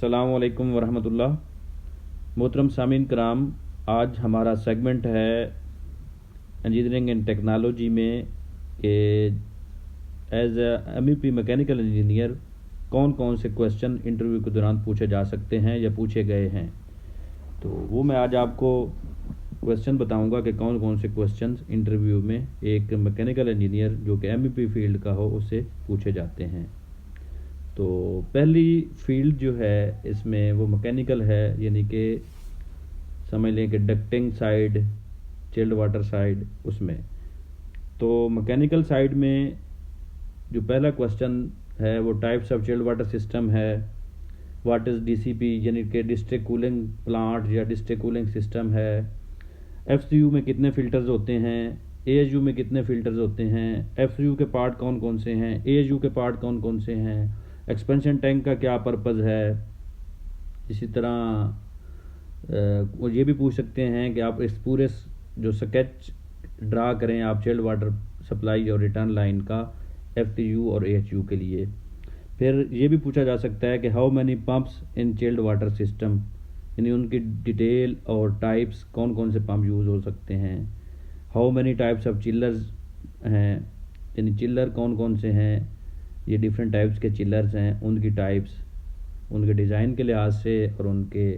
अस्सलाम वालेकुम वरहमतुल्लाह। मोहतरम सामीन कराम, आज हमारा सेगमेंट है इंजीनियरिंग एंड टेक्नोलॉजी में कि एज MEP मैकेनिकल इंजीनियर कौन कौन से क्वेश्चन इंटरव्यू के दौरान पूछे जा सकते हैं या पूछे गए हैं। तो वो मैं आज आपको क्वेश्चन बताऊंगा कि कौन कौन से क्वेश्चन इंटरव्यू में एक मैकेनिकल इंजीनियर जो कि MEP फील्ड का हो उससे पूछे जाते हैं। तो पहली फील्ड जो है इसमें वो मैकेनिकल है, यानी कि समझ लें कि ducting side, chilled water side. उसमें तो मैकेनिकल साइड में जो पहला क्वेश्चन है वो types of chilled water system है। व्हाट इज़ DCP यानी कि डिस्ट्रिक्ट कूलिंग प्लांट या डिस्ट्रिक्ट कूलिंग सिस्टम है। FCU में कितने फ़िल्टर्स होते हैं, ASU में कितने फ़िल्टर्स होते हैं, FCU के पार्ट कौन कौन से हैं, ASU के पार्ट कौन कौन से हैं, एक्सपेंशन टैंक का क्या पर्पज़ है। इसी तरह वो ये भी पूछ सकते हैं कि आप इस पूरे जो स्केच ड्रा करें आप चिल्ड वाटर सप्लाई और रिटर्न लाइन का FCU और AHU के लिए। फिर ये भी पूछा जा सकता है कि how many pumps in chilled water system, यानी उनकी डिटेल और टाइप्स, कौन कौन से पंप यूज़ हो सकते हैं। How many types of chillers हैं, यानी चिल्लर कौन कौन से हैं, ये डिफरेंट टाइप्स के चिल्लर्स हैं, उनकी टाइप्स, उनके डिज़ाइन के लिहाज से और उनके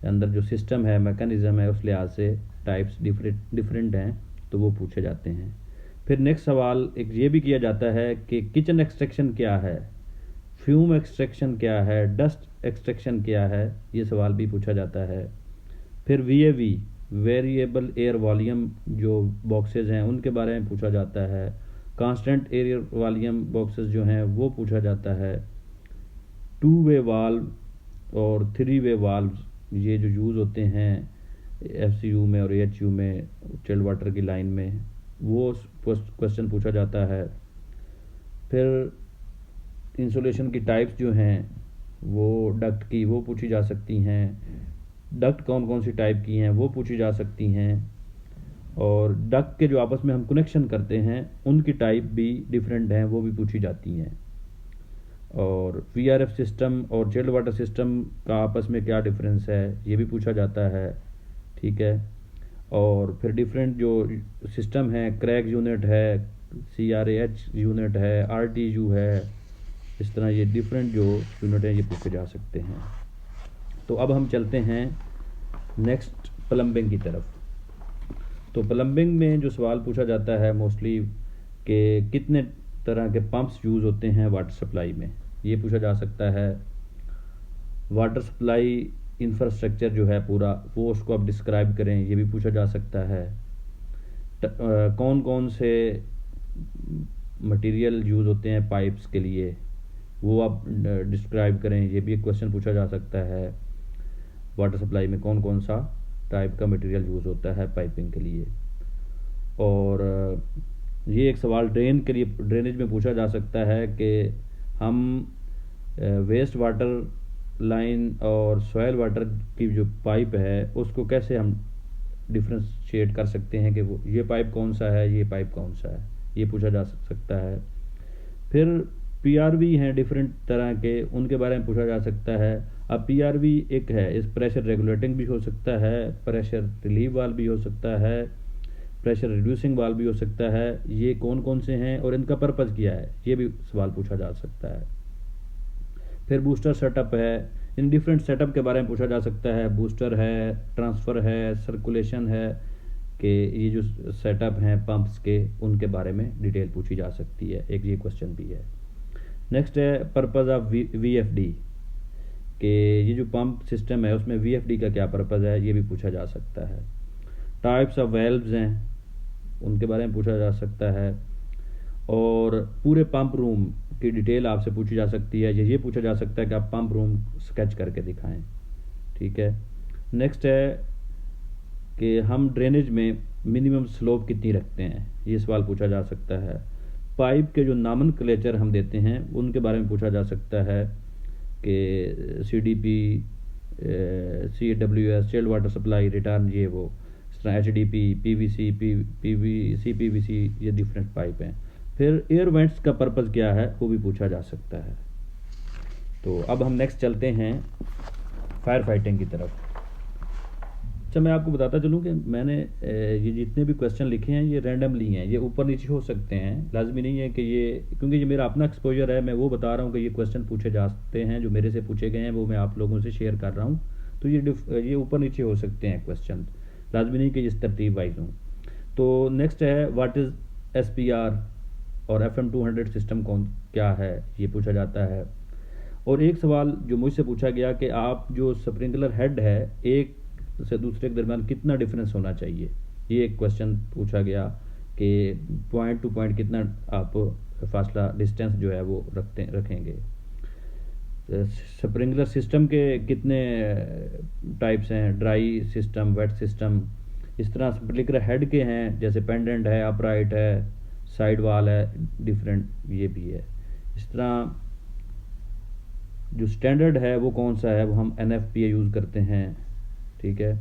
अंदर जो सिस्टम है, मैकेनिज़्म है, उस लिहाज से टाइप्स डिफरेंट हैं, तो वो पूछे जाते हैं। फिर नेक्स्ट सवाल एक ये भी किया जाता है कि किचन एक्सट्रैक्शन क्या है, फ्यूम एक्सट्रैक्शन क्या है, डस्ट एक्सट्रैक्शन क्या है, ये सवाल भी पूछा जाता है। फिर VAV वेरिएबल एयर वॉल्यूम जो बॉक्सेस हैं उनके बारे में पूछा जाता है। कांस्टेंट एयर वॉल्यूम बॉक्सेस जो हैं वो पूछा जाता है। 2 वे वाल्व और 3 वे वाल्व ये जो यूज़ होते हैं FCU में और AHU में चिल्ड वाटर की लाइन में, वो क्वेश्चन पूछा जाता है। फिर इंसुलेशन की टाइप्स जो हैं वो डक्ट की वो पूछी जा सकती हैं। डक्ट कौन कौन सी टाइप की हैं वो पूछी जा सकती हैं। और डक्ट के जो आपस में हम कनेक्शन करते हैं उनकी टाइप भी डिफरेंट हैं, वो भी पूछी जाती हैं। और VRF सिस्टम और चिल्ड वाटर सिस्टम का आपस में क्या डिफरेंस है ये भी पूछा जाता है। ठीक है। और फिर डिफरेंट जो सिस्टम है, क्रैक यूनिट है, CRAH यूनिट है, RTU है, इस तरह ये डिफरेंट जो यूनिट हैं ये पूछे जा सकते हैं। तो अब हम चलते हैं नेक्स्ट प्लम्बिंग की तरफ। तो प्लम्बिंग में जो सवाल पूछा जाता है मोस्टली कि कितने तरह के पंप्स यूज़ होते हैं वाटर सप्लाई में, ये पूछा जा सकता है। वाटर सप्लाई इंफ्रास्ट्रक्चर जो है पूरा वो उसको आप डिस्क्राइब करें, ये भी पूछा जा सकता है। कौन कौन से मटेरियल यूज़ होते हैं पाइप्स के लिए, वो आप डिस्क्राइब करें, ये भी एक क्वेश्चन पूछा जा सकता है। वाटर सप्लाई में कौन कौन सा टाइप का मटेरियल यूज़ होता है पाइपिंग के लिए। और ये एक सवाल ड्रेनेज में पूछा जा सकता है कि हम वेस्ट वाटर लाइन और सॉयल वाटर की जो पाइप है उसको कैसे हम डिफ्रेंशिएट कर सकते हैं कि वो ये पाइप कौन सा है, ये पाइप कौन सा है, ये पूछा जा सकता है। फिर PRV हैं डिफरेंट तरह के, उनके बारे में पूछा जा सकता है। अब PRV एक है, इस प्रेशर रेगुलेटिंग भी हो सकता है, प्रेशर रिलीव वाल्व भी हो सकता है, प्रेशर रिड्यूसिंग वाल्व भी हो सकता है। ये कौन कौन से हैं और इनका पर्पज़ क्या है, ये भी सवाल पूछा जा सकता है। फिर बूस्टर सेटअप है, इन डिफरेंट सेटअप के बारे में पूछा जा सकता है। बूस्टर है, ट्रांसफ़र है, सर्कुलेशन है, कि ये जो सेटअप हैं पंप्स के उनके बारे में डिटेल पूछी जा सकती है, एक ये क्वेश्चन भी है। नेक्स्ट है पर्पज़ ऑफ VFD, कि ये जो पंप सिस्टम है उसमें VFD का क्या पर्पज़ है, ये भी पूछा जा सकता है। टाइप्स ऑफ वेल्व्स हैं उनके बारे में पूछा जा सकता है। और पूरे पंप रूम की डिटेल आपसे पूछी जा सकती है, ये पूछा जा सकता है कि आप पंप रूम स्केच करके दिखाएं। ठीक है। नेक्स्ट है कि हम ड्रेनेज में मिनिमम स्लोप कितनी रखते हैं, ये सवाल पूछा जा सकता है। पाइप के जो नॉमेनक्लेचर हम देते हैं उनके बारे में पूछा जा सकता है कि CDP, CWS chilled water supply return, ये वो इस तरह HDP, PVC, CPVC, ये डिफरेंट पाइप हैं। फिर एयर वेंट्स का पर्पज़ क्या है वो भी पूछा जा सकता है। तो अब हम नेक्स्ट चलते हैं फायर फाइटिंग की तरफ। अच्छा, मैं आपको बताता चलूँ कि मैंने ये जितने भी क्वेश्चन लिखे हैं ये रैंडमली हैं, ये ऊपर नीचे हो सकते हैं, लाजमी नहीं है कि ये, क्योंकि ये मेरा अपना एक्सपोजर है, मैं वो बता रहा हूँ कि ये क्वेश्चन पूछे जा सकते हैं, जो मेरे से पूछे गए हैं वो मैं आप लोगों से शेयर कर रहा हूँ। तो ये ऊपर नीचे हो सकते हैं क्वेश्चन, लाजमी नहीं कि इस तरतीब वाइज हों। तो नेक्स्ट है व्हाट इज़ SPR और FM200 सिस्टम कौन क्या है, ये पूछा जाता है। और एक सवाल जो मुझसे पूछा गया कि आप जो स्प्रिंकलर हेड है एक से दूसरे के दरमियान कितना डिफरेंस होना चाहिए, ये एक क्वेश्चन पूछा गया कि पॉइंट टू पॉइंट कितना आप फासला डिस्टेंस जो है वो रखेंगे। स्प्रिंकलर सिस्टम के कितने टाइप्स हैं, ड्राई सिस्टम, वेट सिस्टम। इस तरह स्प्रिंकलर हेड के हैं, जैसे पेंडेंट है, अपराइट है, साइड वाल है, डिफरेंट ये भी है। इस तरह जो स्टैंडर्ड है वो कौन सा है, वो हम NFPA यूज़ करते हैं, ठीक है।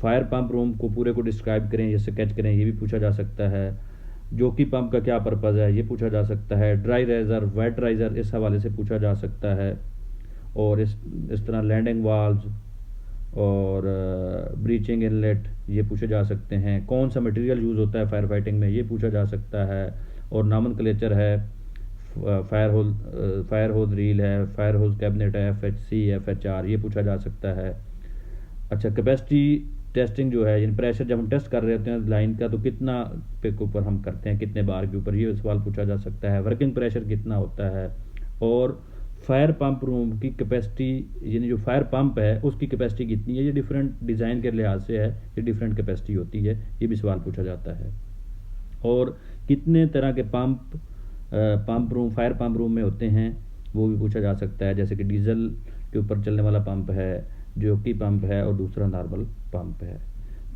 फायर पंप रूम को पूरे को डिस्क्राइब करें या स्केच करें, ये भी पूछा जा सकता है। जोकी पंप का क्या पर्पज़ है, ये पूछा जा सकता है। ड्राई रेजर, वेट राइजर, इस हवाले से पूछा जा सकता है। और इस तरह लैंडिंग वाल्व्स और ब्रीचिंग इनलेट, ये पूछे जा सकते हैं। कौन सा मटेरियल यूज़ होता है फायर फाइटिंग में, ये पूछा जा सकता है। और नॉमेनक्लेचर है, फायर होज रील है, फायर होज कैबिनेट है, FHC, FHR, ये पूछा जा सकता है। अच्छा, कैपेसिटी टेस्टिंग जो है, यानी प्रेशर जब हम टेस्ट कर रहे होते हैं लाइन का, तो कितना पे के ऊपर हम करते हैं, कितने बार के ऊपर, ये सवाल पूछा जा सकता है। वर्किंग प्रेशर कितना होता है। और फायर पंप रूम की कैपेसिटी, यानी जो फायर पंप है उसकी कैपेसिटी कितनी है, ये डिफरेंट डिज़ाइन के लिहाज से है, ये डिफरेंट कैपेसिटी होती है, ये भी सवाल पूछा जाता है। और कितने तरह के फायर पंप रूम में होते हैं, वो भी पूछा जा सकता है। जैसे कि डीजल के ऊपर चलने वाला पंप है, जोकी पंप है, और दूसरा नॉर्मल पंप है।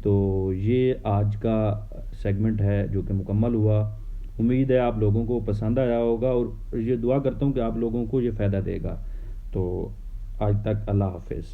तो ये आज का सेगमेंट है जो कि मुकम्मल हुआ। उम्मीद है आप लोगों को पसंद आया होगा, और ये दुआ करता हूँ कि आप लोगों को ये फ़ायदा देगा। तो आज तक अल्लाह हाफिज़।